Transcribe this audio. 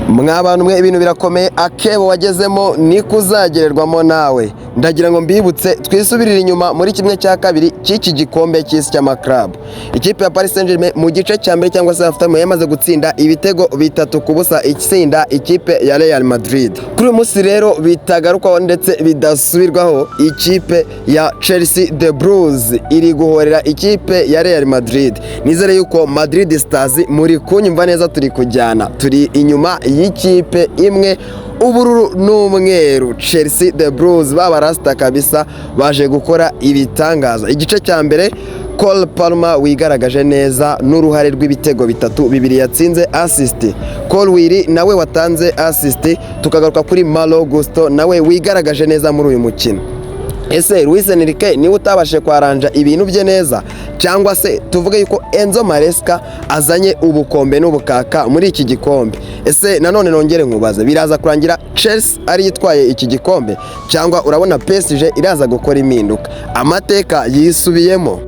Mwabantu mwe ibintu birakomeye, akebo wagezemo ni kuzagererwamo nawe. Ndagira ngo mbibutse twisubirire inyuma muri kimwe cya kabiri cy'iki gikombe cy'isi cy'amaklabu. Ikipe ya Paris Saint-Germain mu gice cya mbere cyangwa se half time yamaze gutsinda ibitego 3-0 itsinda ikipe ya Real Madrid. Kuri uyu munsi rero bitagarukwaho ndetse bidasubirwaho, ikipe ya Chelsea the Blues iri guhorera ikipe ya Real Madrid. Nizere yuko Madrid Stars muri kunyumva neza, turi kujyana, turi inyuma y'ikipe imwe ubururu n'umweru. Chelsea the Blues baba rasta kabisa, baje gukora ibitangaza. Igice cya mbere Cole Palmer wigaragaje neza n'uruhare rw'ibitego 3 yatsinze assist. Cole Willy nawe watanze assist. Tukagaruka kuri Malo Gusto nawe wigaragaje neza muri uyu mukino. Ese Luis Enrique niwe utabashe kwaranja ibintu bye neza, cyangwa se tuvuge yuko Enzo Maresca azanye ubukombe n'ubukaka muri iki gikombe? Ese nanone nongere nkubaza, biraza kurangira Chelsea ari yitwaye iki gikombe, cyangwa urabona PSG iraza gukora impinduka, amateka yisubiyemo?